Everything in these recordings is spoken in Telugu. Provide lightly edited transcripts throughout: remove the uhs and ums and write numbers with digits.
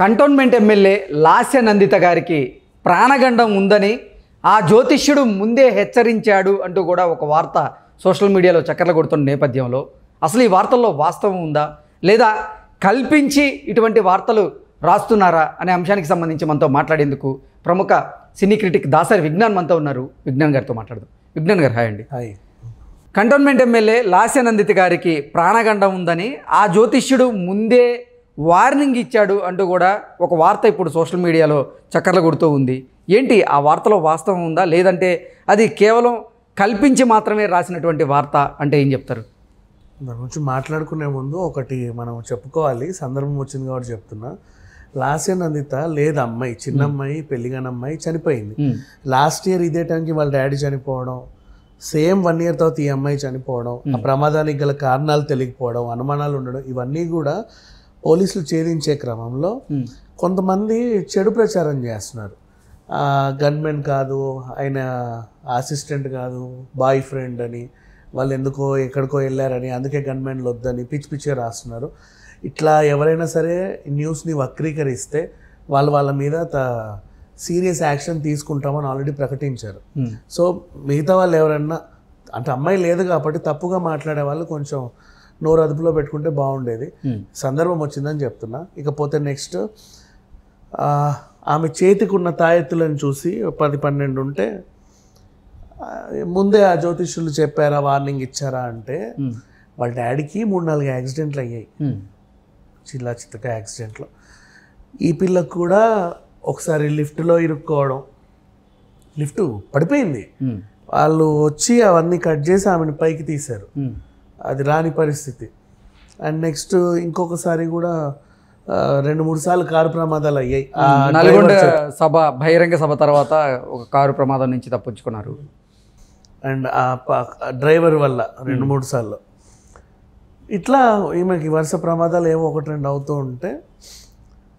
కంటోన్మెంట్ ఎమ్మెల్యే లాస్య నందిత గారికి ప్రాణగండం ఉందని ఆ జ్యోతిష్యుడు ముందే హెచ్చరించాడు అంటూ కూడా ఒక వార్త సోషల్ మీడియాలో చక్కర్లు కొడుతున్న నేపథ్యంలో అసలు ఈ వార్తల్లో వాస్తవం ఉందా లేదా కల్పించి ఇటువంటి వార్తలు రాస్తున్నారా అనే అంశానికి సంబంధించి మనతో మాట్లాడేందుకు ప్రముఖ సినీ క్రిటిక్ దాసరి విజ్ఞాన్ మనతో ఉన్నారు. విజ్ఞాన్ గారితో మాట్లాడదాం. విజ్ఞాన్ గారు హాయ్ అండి. Hi. Cantonment MLA Lasya Nanditha గారికి ప్రాణగండం ఉందని ఆ జ్యోతిష్యుడు ముందే వార్నింగ్ ఇచ్చాడు అంటూ కూడా ఒక వార్త ఇప్పుడు సోషల్ మీడియాలో చక్కర్లు కొడుతూ ఉంది. ఏంటి ఆ వార్తలో వాస్తవం ఉందా లేదంటే అది కేవలం కల్పించి మాత్రమే రాసినటువంటి వార్త అంటే ఏం చెప్తారు? దాని గురించి మాట్లాడుకునే ముందు ఒకటి మనం చెప్పుకోవాలి, సందర్భం వచ్చింది కాబట్టి చెప్తున్నా. లాస్య నందిత లేదు, అమ్మాయి చిన్న అమ్మాయి పెళ్లిగాని అమ్మాయి చనిపోయింది. లాస్ట్ ఇయర్ ఇదే టైంకి వాళ్ళ డాడీ చనిపోవడం, సేమ్ 1 year తర్వాత ఈ అమ్మాయి చనిపోవడం, ఆ ప్రమాదానికి గల కారణాలు తెలియకపోవడం, అనుమానాలు ఉండడం, ఇవన్నీ కూడా పోలీసులు ఛేదించే క్రమంలో కొంతమంది చెడు ప్రచారం చేస్తున్నారు. గన్మెన్ కాదు, ఆయన అసిస్టెంట్ కాదు, బాయ్ ఫ్రెండ్ అని, వాళ్ళు ఎందుకో ఎక్కడికో వెళ్ళారని, అందుకే గన్మెన్లు వద్దని పిచ్చి పిచ్చే రాస్తున్నారు. ఇట్లా ఎవరైనా సరే న్యూస్ని వక్రీకరిస్తే వాళ్ళ మీద సీరియస్ యాక్షన్ తీసుకుంటామని ఆల్రెడీ ప్రకటించారు. సో మిగతా వాళ్ళు ఎవరన్నా, అంటే అమ్మాయి లేదు కాబట్టి తప్పుగా మాట్లాడే వాళ్ళు కొంచెం నోరు అదుపులో పెట్టుకుంటే బాగుండేది. సందర్భం వచ్చిందని చెప్తున్నా. ఇకపోతే నెక్స్ట్, ఆమె చేతికి ఉన్న తాయెత్తులను చూసి 10-12 ఉంటే ముందే ఆ జ్యోతిష్యులు చెప్పారా, వార్నింగ్ ఇచ్చారా అంటే వాళ్ళ డాడీకి 3-4 యాక్సిడెంట్లు అయ్యాయి, చిల్లా చిత్తగా యాక్సిడెంట్లు. ఈ పిల్లకు కూడా ఒకసారి లిఫ్ట్లో ఇరుక్కోవడం, లిఫ్ట్ పడిపోయింది, వాళ్ళు వచ్చి అవన్నీ కట్ చేసి ఆమెను పైకి తీశారు, అది రాని పరిస్థితి. అండ్ నెక్స్ట్ ఇంకొకసారి కూడా 2-3 సార్లు కారు ప్రమాదాలు అయ్యాయి. నల్గొండ సభ, బహిరంగ సభ తర్వాత ఒక కారు ప్రమాదం నుంచి తప్పించుకున్నారు. అండ్ ఆ డ్రైవర్ వల్ల 2-3 సార్లు ఇట్లా ఈమెకి వరుస ప్రమాదాలు ఏవో 1-2 అవుతూ ఉంటే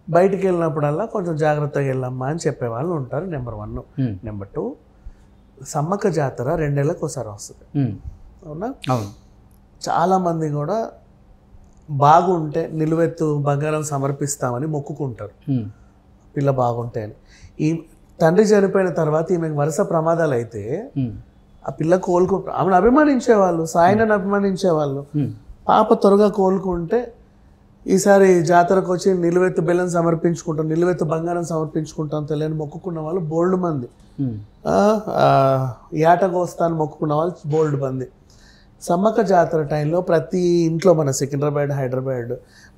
బయటికి వెళ్ళినప్పుడల్లా కొంచెం జాగ్రత్తగా వెళ్ళమ్మా అని చెప్పేవాళ్ళు ఉంటారు. నెంబర్ 1. నెంబర్ 2, సమ్మక్క జాతర 2 ఏళ్ళకి ఒకసారి వస్తుంది, అవునా? అవును. చాలామంది కూడా బాగుంటే నిలువెత్తు బంగారం సమర్పిస్తామని మొక్కుకుంటారు, పిల్ల బాగుంటే అని. ఈ తండ్రి చనిపోయిన తర్వాత ఈమెకు వరుస ప్రమాదాలు అయితే ఆ పిల్ల ఆమెను అభిమానించేవాళ్ళు, సాయిని అభిమానించేవాళ్ళు. పాప త్వరగా కోలుకుంటే ఈసారి జాతరకు వచ్చి నిలువెత్తు బెల్లం సమర్పించుకుంటాం, నిలువెత్తు బంగారం సమర్పించుకుంటాం తెలియని మొక్కుకున్న వాళ్ళు బోల్డ్ మంది, ఏటగోస్తాను మొక్కుకున్న వాళ్ళు బోల్డ్ మంది. సమ్మక్క జాతర టైంలో ప్రతి ఇంట్లో, మన సికింద్రాబాద్, హైదరాబాద్,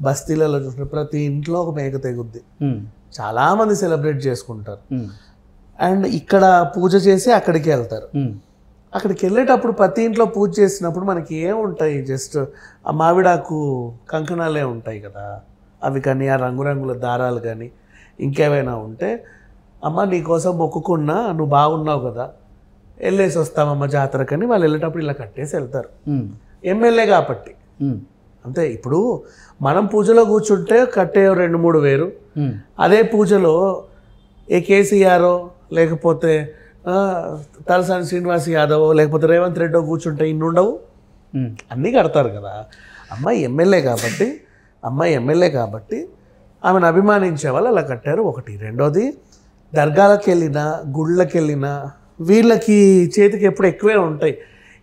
బస్తీలలో చూసిన ప్రతి ఇంట్లో ఒక మేక తెగుద్ది, చాలామంది సెలబ్రేట్ చేసుకుంటారు. అండ్ ఇక్కడ పూజ చేసి అక్కడికి వెళ్తారు. అక్కడికి వెళ్ళేటప్పుడు ప్రతి ఇంట్లో పూజ చేసినప్పుడు మనకి ఏముంటాయి, జస్ట్ ఆ మామిడాకు కంకణాలే ఉంటాయి కదా, అవి కానీ ఆ రంగురంగుల దారాలు కానీ ఇంకేమైనా ఉంటే, అమ్మ నీకోసం మొక్కుకున్నా, నువ్వు బాగున్నావు కదా, వెళ్ళేసి వస్తామమ్మ జాతరకని వాళ్ళు వెళ్ళేటప్పుడు ఇలా కట్టేసి వెళ్తారు. ఎమ్మెల్యే కాబట్టి అంతే. ఇప్పుడు మనం పూజలో కూర్చుంటే కట్టే 2-3 వేరు, అదే పూజలో ఏ కేసీఆరో లేకపోతే తలసాని శ్రీనివాస్ యాదవ్ లేకపోతే రేవంత్ రెడ్డో కూర్చుంటే ఇన్ని ఉండవు, అన్నీ కడతారు కదా. అమ్మాయి ఎమ్మెల్యే కాబట్టి ఆమెను అభిమానించే వాళ్ళు అలా కట్టారు. ఒకటి. రెండోది, దర్గాలకు వెళ్ళినా గుళ్ళకి వెళ్ళినా వీళ్ళకి చేతికి ఎప్పుడు ఎక్కువే ఉంటాయి.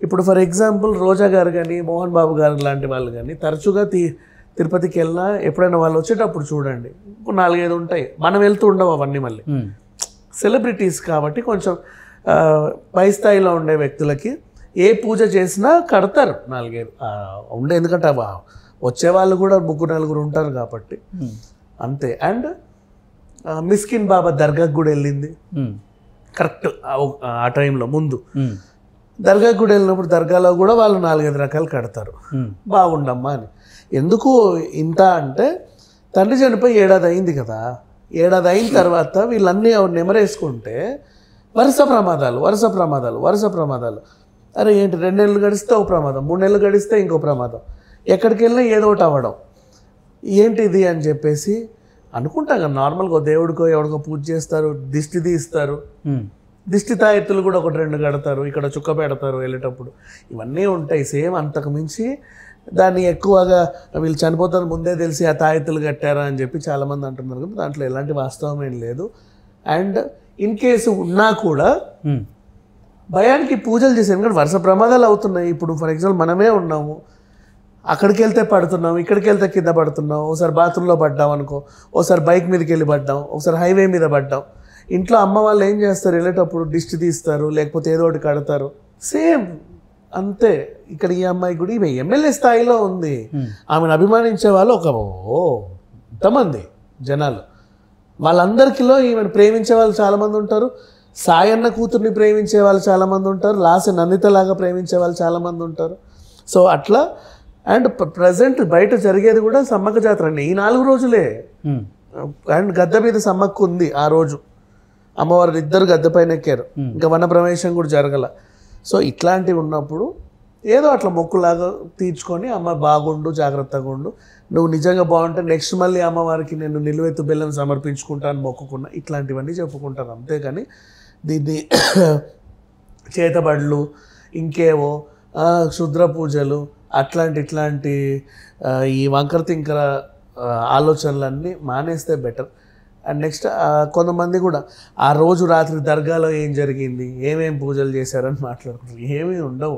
ఇప్పుడు ఫర్ ఎగ్జాంపుల్ రోజా గారు కానీ మోహన్ బాబు గారు లాంటి వాళ్ళు కానీ తరచుగా తిరుపతికి వెళ్ళినా ఎప్పుడైనా వాళ్ళు వచ్చేటప్పుడు చూడండి 4-5 ఉంటాయి, మనం వెళ్తూ ఉండవు అవన్నీ. మళ్ళీ సెలబ్రిటీస్ కాబట్టి కొంచెం పై స్థాయిలో ఉండే వ్యక్తులకి ఏ పూజ చేసినా కడతారు 4-5 ఉండే, ఎందుకంటే వచ్చేవాళ్ళు కూడా 3-4 ఉంటారు కాబట్టి అంతే. అండ్ మిస్కిన్ బాబా దర్గాకు కూడా వెళ్ళింది కరెక్ట్ ఆ టైంలో. ముందు దర్గాకు కూడా వెళ్ళినప్పుడు దర్గాలో కూడా వాళ్ళు 4-5 రకాలు కడతారు, బాగుండమ్మా అని. ఎందుకు ఇంత అంటే, తండ్రి చనిపోయి 1 ఏడాది అయింది కదా, 1 ఏడాది అయిన తర్వాత వీళ్ళన్నీ నెమరేసుకుంటే వరుస ప్రమాదాలు. అరే ఏంటి, 2 నెలలు గడిస్తే ఒక ప్రమాదం, 3 నెలలు గడిస్తే ఇంకో ప్రమాదం, ఎక్కడికి వెళ్ళినా ఏదో ఒకటి అవ్వడం, ఏంటిది అని చెప్పేసి అనుకుంటాం కదా. నార్మల్గా దేవుడికో ఎవరికో పూజ చేస్తారు, దిష్టి తీస్తారు, దిష్టి తాయెత్తులు కూడా 1-2 కడతారు, ఇక్కడ చుక్క పెడతారు వెళ్ళేటప్పుడు, ఇవన్నీ ఉంటాయి. సేమ్ అంతకు మించి దాన్ని ఎక్కువగా వీళ్ళు చనిపోతారు ముందే తెలిసి ఆ తాయెత్తులు కట్టారా అని చెప్పి చాలామంది అంటున్నారు కదా, దాంట్లో ఎలాంటి వాస్తవం ఏం లేదు. అండ్ ఇన్ కేసు ఉన్నా కూడా భయానికి పూజలు చేసే, ఎందుకంటే వరుస ప్రమాదాలు అవుతున్నాయి. ఇప్పుడు ఫర్ ఎగ్జాంపుల్ మనమే ఉన్నాము, అక్కడికి వెళ్తే పడుతున్నాం, ఇక్కడికి వెళ్తే కింద పడుతున్నాం, ఒకసారి బాత్రూంలో పడ్డాం అనుకో, ఒకసారి బైక్ మీదకి వెళ్ళి పడ్డాం, ఒకసారి హైవే మీద పడ్డాం. ఇంట్లో అమ్మ వాళ్ళు ఏం చేస్తారు, వెళ్ళేటప్పుడు దిష్టి తీస్తారు, లేకపోతే ఏదో ఒకటి కడతారు. సేమ్ అంతే ఇక్కడ ఈ అమ్మాయి కూడా ఈమె ఎమ్మెల్యే స్థాయిలో ఉంది. ఆమెను అభిమానించే వాళ్ళు ఎంతమంది జనాలు, వాళ్ళందరికీలో ఈమెను ప్రేమించే వాళ్ళు చాలామంది ఉంటారు. సాయన్న కూతుర్ని ప్రేమించే వాళ్ళు చాలామంది ఉంటారు. లాస్ట్ నందితలాగా ప్రేమించే వాళ్ళు చాలామంది ఉంటారు. సో అట్లా. అండ్ ప్రజెంట్ బయట జరిగేది కూడా సమ్మక్క జాతర అండి, ఈ 4 రోజులే. అండ్ గద్దె మీద సమ్మక్క ఉంది ఆ రోజు, అమ్మవారు ఇద్దరు గద్దె పైన ఎక్కారు, ఇంకా వన ప్రవేశం కూడా జరగల. సో ఇట్లాంటివి ఉన్నప్పుడు ఏదో అట్లా మొక్కులాగా తీర్చుకొని అమ్మ బాగుండు, జాగ్రత్తగా ఉండు, నువ్వు నిజంగా బాగుంటే నెక్స్ట్ మళ్ళీ అమ్మవారికి నేను నిలువెత్తు బెల్లం సమర్పించుకుంటాను మొక్కుకున్నా, ఇట్లాంటివన్నీ చెప్పుకుంటాను. అంతేకాని దీన్ని చేతబడులు ఇంకేవో క్షుద్ర పూజలు ఇట్లాంటి ఈ వంకర తింకర ఆలోచనలన్నీ మానేస్తే బెటర్. అండ్ నెక్స్ట్ కొంతమంది కూడా ఆ రోజు రాత్రి దర్గాలో ఏం జరిగింది, ఏమేం పూజలు చేశారని మాట్లాడుకుంటారు. ఏమీ ఉండవు.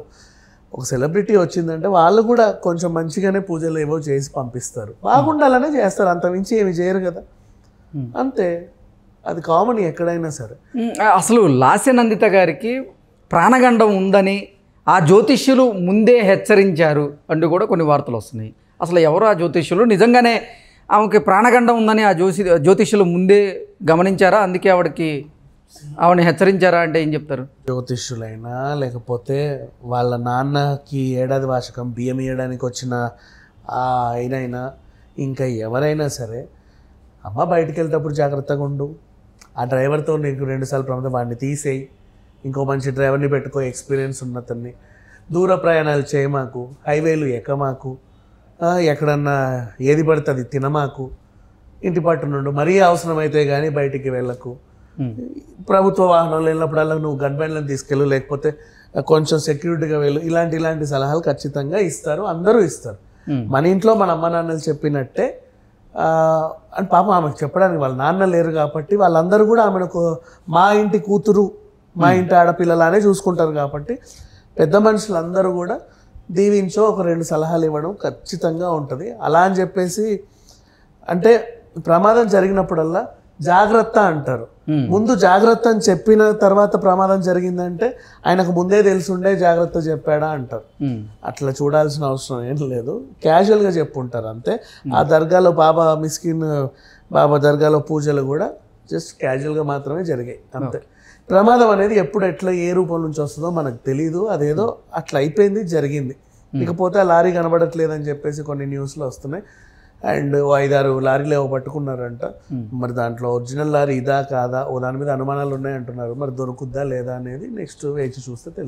ఒక సెలబ్రిటీ వచ్చిందంటే వాళ్ళు కూడా కొంచెం మంచిగానే పూజలు ఏవో చేసి పంపిస్తారు, బాగుండాలనే చేస్తారు, అంతమించి ఏమి చేయరు కదా. అంతే, అది కామన్ ఎక్కడైనా సరే. అసలు లాస్య నందిత గారికి ప్రాణగండం ఉందని ఆ జ్యోతిష్యులు ముందే హెచ్చరించారు అంటూ కూడా కొన్ని వార్తలు వస్తున్నాయి. అసలు ఎవరు ఆ జ్యోతిష్యులు? నిజంగానే ఆమెకి ప్రాణగండం ఉందని ఆ జ్యోతిష్యులు ముందే గమనించారా, అందుకే ఆవిడని హెచ్చరించారా అంటే ఏం చెప్తారు? జ్యోతిష్యులైనా లేకపోతే వాళ్ళ నాన్నకి ఏడాది వార్షికం బియ్యం ఇవ్వడానికి వచ్చిన అయినైనా ఇంకా ఎవరైనా సరే, అమ్మ బయటికి వెళ్తేప్పుడు జాగ్రత్తగా ఉండు, ఆ డ్రైవర్తో నీకు 2 సార్లు ప్రమాదం, వాడిని తీసేయి, ఇంకో మంచి డ్రైవర్ని పెట్టుకో, ఎక్స్పీరియన్స్ ఉన్నతన్ని. దూర ప్రయాణాలు చేయమాకు, హైవేలు ఎక్కమాకు, ఎక్కడన్నా ఏది పడితే అది తినమాకు, ఇంటి పట్టు నుండు, మరీ అవసరమైతే కానీ బయటికి వెళ్ళకు. ప్రభుత్వ వాహనాలు వెళ్ళినప్పుడల్లా నువ్వు గన్మెన్లను తీసుకెళ్ళు, లేకపోతే కొంచెం సెక్యూరిటీగా వెళ్ళు. ఇలాంటి సలహాలు ఖచ్చితంగా ఇస్తారు, అందరూ ఇస్తారు. మన ఇంట్లో మన అమ్మ నాన్నలు చెప్పినట్టే. అండ్ పాపం ఆమెకు చెప్పడానికి వాళ్ళ నాన్న లేరు కాబట్టి వాళ్ళందరూ కూడా ఆమెకు మా ఇంటి కూతురు, మా ఇంటి ఆడపిల్లలానే చూసుకుంటారు కాబట్టి పెద్ద మనుషులందరూ కూడా దీవించో ఒక 2 సలహాలు ఇవ్వడం ఖచ్చితంగా ఉంటుంది. అలా అని చెప్పేసి అంటే ప్రమాదం జరిగినప్పుడల్లా జాగ్రత్త అంటారు. ముందు జాగ్రత్త అని చెప్పిన తర్వాత ప్రమాదం జరిగిందంటే ఆయనకు ముందే తెలుసుండే జాగ్రత్త చెప్పాడా అంటారు. అట్లా చూడాల్సిన అవసరం ఏం లేదు, క్యాజువల్గా చెప్పుంటారు అంతే. ఆ దర్గాలో బాబా దర్గాలో పూజలు కూడా జస్ట్ క్యాజువల్గా మాత్రమే జరిగాయి అంతే. ప్రమాదం అనేది ఎప్పుడు ఎట్లా ఏ రూపం నుంచి వస్తుందో మనకు తెలీదు, అదేదో అట్లా అయిపోయింది, జరిగింది. ఇకపోతే ఆ లారీ కనబడట్లేదని చెప్పేసి కొన్ని న్యూస్లో వస్తున్నాయి. అండ్ 5-6 లారీలు ఏవో పట్టుకున్నారంట. మరి దాంట్లో ఒరిజినల్ లారీ ఇదా కాదా, దాని మీద అనుమానాలు ఉన్నాయంటున్నారు. మరి దొరుకుద్దా లేదా అనేది నెక్స్ట్ వేచి చూస్తే తెలుస్తుంది.